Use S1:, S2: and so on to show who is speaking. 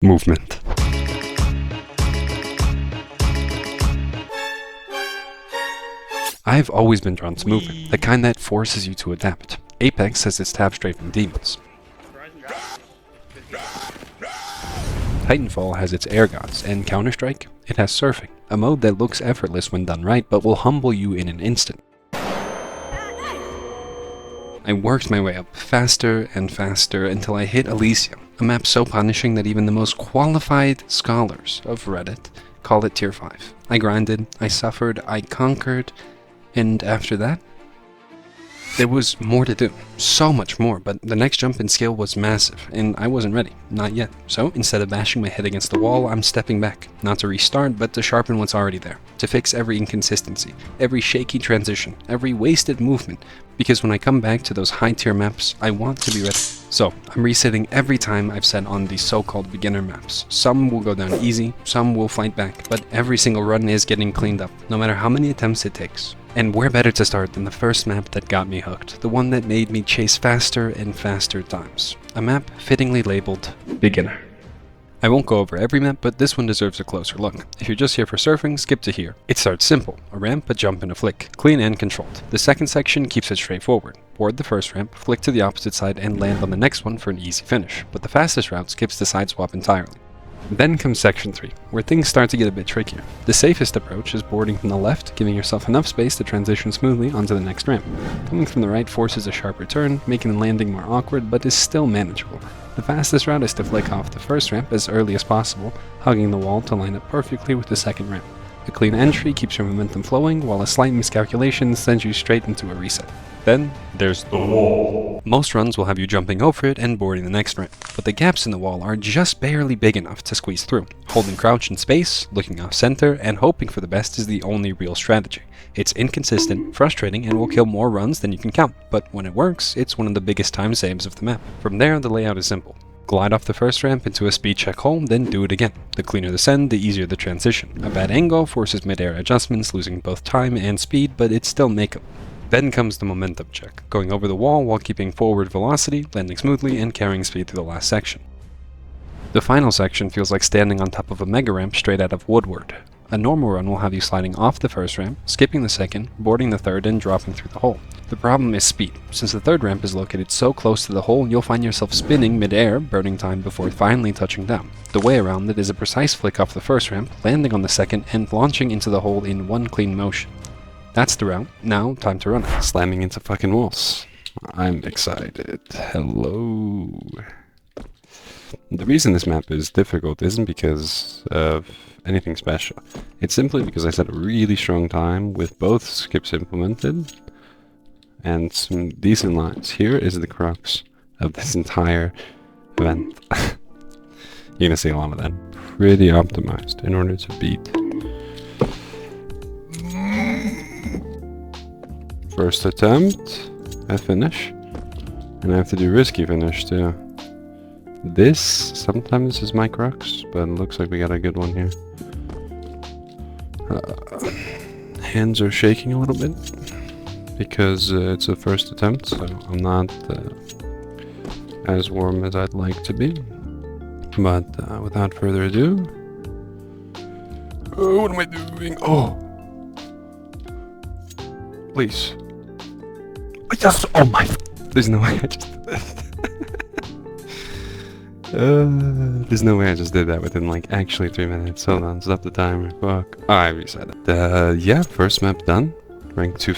S1: movement. I've always been drawn to movement, the kind that forces you to adapt. Apex has its tab strafing demons. Titanfall has its air gods, and Counter-Strike, it has surfing, a mode that looks effortless when done right but will humble you in an instant. I worked my way up faster and faster until I hit Elysium, a map so punishing that even the most qualified scholars of Reddit call it tier 5. I grinded, I suffered, I conquered, and after that, there was more to do, so much more, but the next jump in skill was massive, and I wasn't ready, not yet. So instead of bashing my head against the wall, I'm stepping back, not to restart, but to sharpen what's already there, to fix every inconsistency, every shaky transition, every wasted movement, because when I come back to those high tier maps, I want to be ready. So I'm resetting every time I've set on these so-called beginner maps. Some will go down easy, some will fight back, but every single run is getting cleaned up, no matter how many attempts it takes. And where better to start than the first map that got me hooked, the one that made me chase faster and faster times. A map fittingly labeled Beginner. I won't go over every map, but this one deserves a closer look. If you're just here for surfing, skip to here. It starts simple, a ramp, a jump, and a flick, clean and controlled. The second section keeps it straightforward. Board the first ramp, flick to the opposite side, and land on the next one for an easy finish, but the fastest route skips the side swap entirely. Then comes section 3, where things start to get a bit trickier. The safest approach is boarding from the left, giving yourself enough space to transition smoothly onto the next ramp. Coming from the right forces a sharper turn, making the landing more awkward, but is still manageable. The fastest route is to flick off the first ramp as early as possible, hugging the wall to line up perfectly with the second ramp. A clean entry keeps your momentum flowing, while a slight miscalculation sends you straight into a reset. Then, there's the wall. Most runs will have you jumping over it and boarding the next ramp, but the gaps in the wall are just barely big enough to squeeze through. Holding crouch in space, looking off center, and hoping for the best is the only real strategy. It's inconsistent, frustrating, and will kill more runs than you can count, but when it works, it's one of the biggest time saves of the map. From there, the layout is simple. Glide off the first ramp into a speed check hole, then do it again. The cleaner the send, the easier the transition. A bad angle forces mid-air adjustments, losing both time and speed, but it's still makeable. Then comes the momentum check, going over the wall while keeping forward velocity, landing smoothly, and carrying speed through the last section. The final section feels like standing on top of a mega ramp straight out of Woodward. A normal run will have you sliding off the first ramp, skipping the second, boarding the third, and dropping through the hole. The problem is speed. Since the third ramp is located so close to the hole, you'll find yourself spinning mid-air, burning time before finally touching down. The way around it is a precise flick off the first ramp, landing on the second, and launching into the hole in one clean motion. That's the route. Now, time to run it. Slamming into fucking walls. I'm excited. Hello. The reason this map is difficult isn't because of anything special. It's simply because I set a really strong time with both skips implemented and some decent lines. Here is the crux of this entire event. You're gonna see a lot of that. Pretty optimized in order to beat. First attempt, I finish, and I have to do risky finish too. This, sometimes is my crux, but it looks like we got a good one here. Hands are shaking a little bit, because it's a first attempt, so I'm not as warm as I'd like to be. But without further ado... Oh, what am I doing? Oh! Please. Yes! Oh my... There's no way I just did that. There's no way I just did that within like actually 3 minutes. Hold on, stop the timer. Fuck. I reset it. Yeah, first map done. Rank 250.